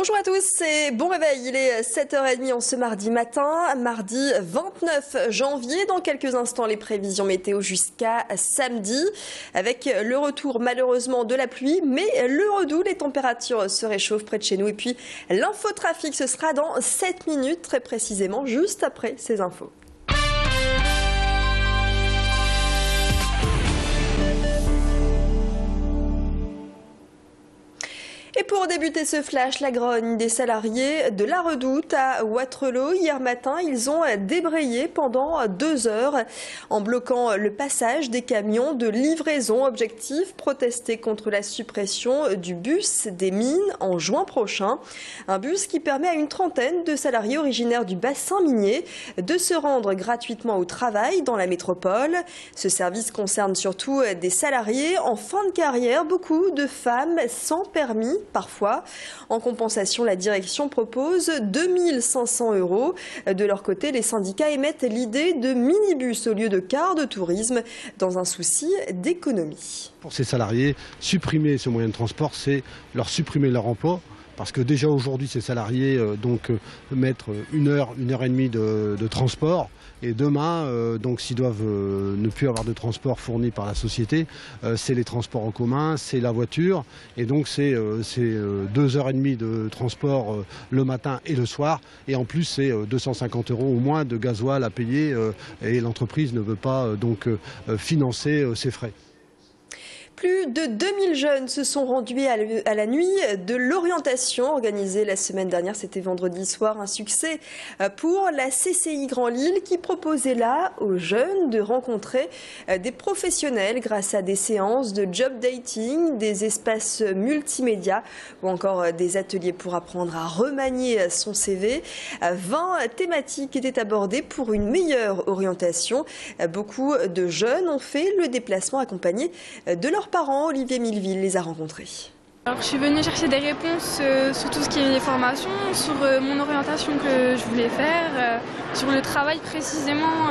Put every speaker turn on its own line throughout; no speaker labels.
Bonjour à tous et bon réveil, il est 7h30 en ce mardi matin, mardi 29 janvier. Dans quelques instants, les prévisions météo jusqu'à samedi, avec le retour malheureusement de la pluie, mais le redout, les températures se réchauffent près de chez nous. Et puis l'infotrafic, ce sera dans 7 minutes, très précisément, juste après ces infos. Et pour débuter ce flash, la grogne des salariés de la Redoute à Wattrelos. Hier matin, ils ont débrayé pendant 2 heures en bloquant le passage des camions de livraison. Objectif, protester contre la suppression du bus des mines en juin prochain. Un bus qui permet à une trentaine de salariés originaires du bassin minier de se rendre gratuitement au travail dans la métropole. Ce service concerne surtout des salariés en fin de carrière, beaucoup de femmes sans permis. Parfois. En compensation, la direction propose 2 500 €. De leur côté, les syndicats émettent l'idée de minibus au lieu de cars de tourisme dans un souci d'économie.
Pour ces salariés, supprimer ce moyen de transport, c'est leur supprimer leur emploi. Parce que déjà aujourd'hui, ces salariés mettent 1 heure, 1 heure et demie de transport. Et demain, s'ils doivent ne plus avoir de transport fourni par la société, c'est les transports en commun, c'est la voiture. Et donc c'est 2 heures et demie de transport le matin et le soir. Et en plus, c'est 250 € au moins de gasoil à payer. Et l'entreprise ne veut pas financer ces frais.
Plus de 2000 jeunes se sont rendus à la nuit de l'orientation organisée la semaine dernière. C'était vendredi soir, un succès pour la CCI Grand Lille qui proposait là aux jeunes de rencontrer des professionnels grâce à des séances de job dating, des espaces multimédia ou encore des ateliers pour apprendre à remanier son CV. 20 thématiques étaient abordées pour une meilleure orientation. Beaucoup de jeunes ont fait le déplacement accompagné de leurs parents. Olivier Milleville les a rencontrés.
Alors, je suis venue chercher des réponses sur tout ce qui est formation, sur mon orientation que je voulais faire, sur le travail précisément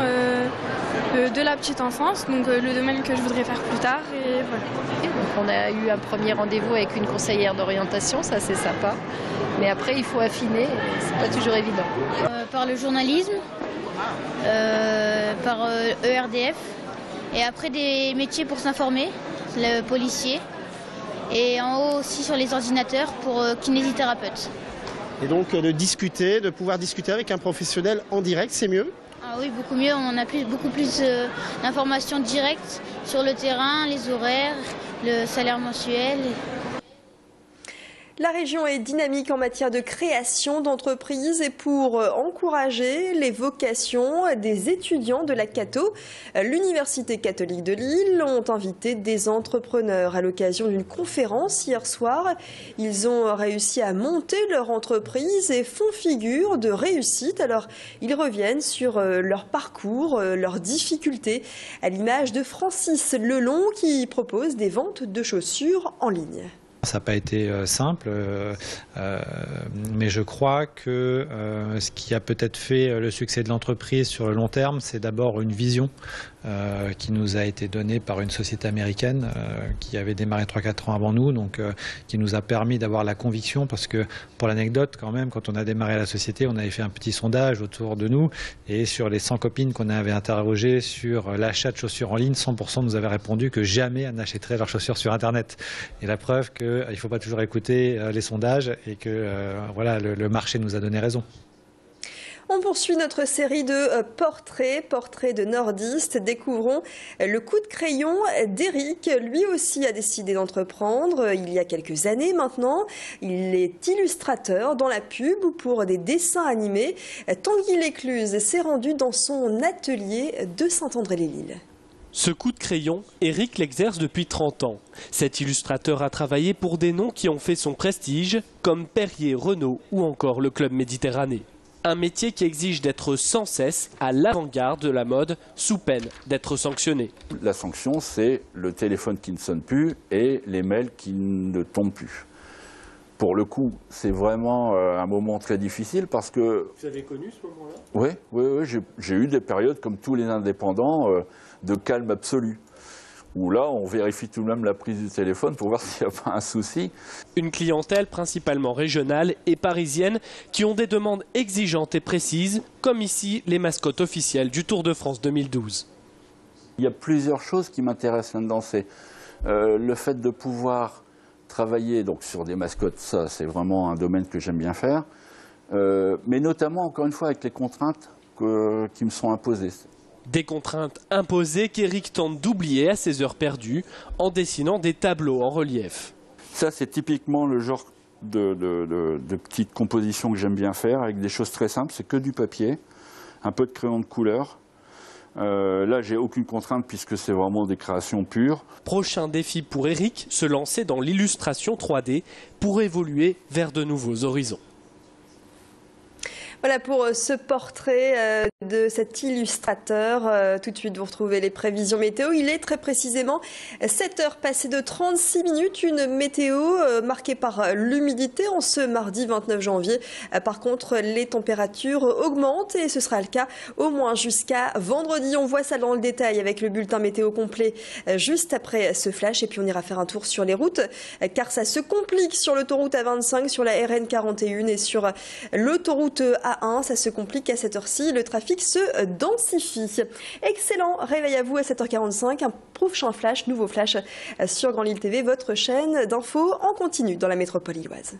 de la petite enfance, donc le domaine que je voudrais faire plus tard. Et voilà.
Donc, on a eu un premier rendez-vous avec une conseillère d'orientation, ça c'est sympa. Mais après il faut affiner, c'est pas toujours évident.
Par le journalisme, par ERDF, et après des métiers pour s'informer. Le policier, et en haut aussi sur les ordinateurs pour kinésithérapeute.
Et donc de pouvoir discuter avec un professionnel en direct, c'est mieux?
Ah oui, beaucoup mieux, on a beaucoup plus d'informations directes sur le terrain, les horaires, le salaire mensuel.
La région est dynamique en matière de création d'entreprises et pour encourager les vocations des étudiants de la Cato, l'Université catholique de Lille ont invité des entrepreneurs à l'occasion d'une conférence hier soir. Ils ont réussi à monter leur entreprise et font figure de réussite. Alors, ils reviennent sur leur parcours, leurs difficultés, à l'image de Francis Lelon qui propose des ventes de chaussures en ligne.
Ça n'a pas été simple, mais je crois que ce qui a peut-être fait le succès de l'entreprise sur le long terme, c'est d'abord une vision qui nous a été donnée par une société américaine qui avait démarré 3-4 ans avant nous, donc qui nous a permis d'avoir la conviction, parce que pour l'anecdote quand même, quand on a démarré la société, on avait fait un petit sondage autour de nous, et sur les 100 copines qu'on avait interrogées sur l'achat de chaussures en ligne, 100% nous avaient répondu que jamais elles n'achèteraient leurs chaussures sur Internet. Et la preuve qu'il ne faut pas toujours écouter les sondages et que voilà, le marché nous a donné raison.
On poursuit notre série de portraits de nordistes. Découvrons le coup de crayon d'Éric. Lui aussi a décidé d'entreprendre il y a quelques années maintenant. Il est illustrateur dans la pub ou pour des dessins animés. Tanguy Lécluse s'est rendu dans son atelier de Saint-André-les-Lilles.
Ce coup de crayon, Éric l'exerce depuis 30 ans. Cet illustrateur a travaillé pour des noms qui ont fait son prestige, comme Perrier, Renault ou encore le Club Méditerranée. Un métier qui exige d'être sans cesse à l'avant-garde de la mode, sous peine d'être sanctionné.
La sanction, c'est le téléphone qui ne sonne plus et les mails qui ne tombent plus. Pour le coup, c'est vraiment un moment très difficile parce que...
Vous avez connu ce moment-là?
Oui, j'ai eu des périodes comme tous les indépendants de calme absolu. où là, on vérifie tout de même la prise du téléphone pour voir s'il n'y a pas un souci.
Une clientèle principalement régionale et parisienne qui ont des demandes exigeantes et précises, comme ici les mascottes officielles du Tour de France 2012.
Il y a plusieurs choses qui m'intéressent là-dedans. C'est le fait de pouvoir travailler donc, sur des mascottes, ça c'est vraiment un domaine que j'aime bien faire, mais notamment, encore une fois, avec les contraintes qui me sont imposées.
Des contraintes imposées qu'Éric tente d'oublier à ses heures perdues en dessinant des tableaux en relief.
Ça, c'est typiquement le genre de petites compositions que j'aime bien faire avec des choses très simples. C'est que du papier, un peu de crayon de couleur. Là, j'ai aucune contrainte puisque c'est vraiment des créations pures.
Prochain défi pour Éric, se lancer dans l'illustration 3D pour évoluer vers de nouveaux horizons.
Voilà pour ce portrait de cet illustrateur. Tout de suite, vous retrouvez les prévisions météo. Il est très précisément 7 heures passées de 36 minutes. Une météo marquée par l'humidité en ce mardi 29 janvier. Par contre, les températures augmentent et ce sera le cas au moins jusqu'à vendredi. On voit ça dans le détail avec le bulletin météo complet juste après ce flash. Et puis on ira faire un tour sur les routes car ça se complique sur l'autoroute A25, sur la RN 41 et sur l'autoroute A1, ça se complique à cette heure-ci, le trafic se densifie. Excellent réveil à vous à 7h45, un prochain flash, nouveau flash sur Grand Lille TV, votre chaîne d'infos en continu dans la métropole lilloise.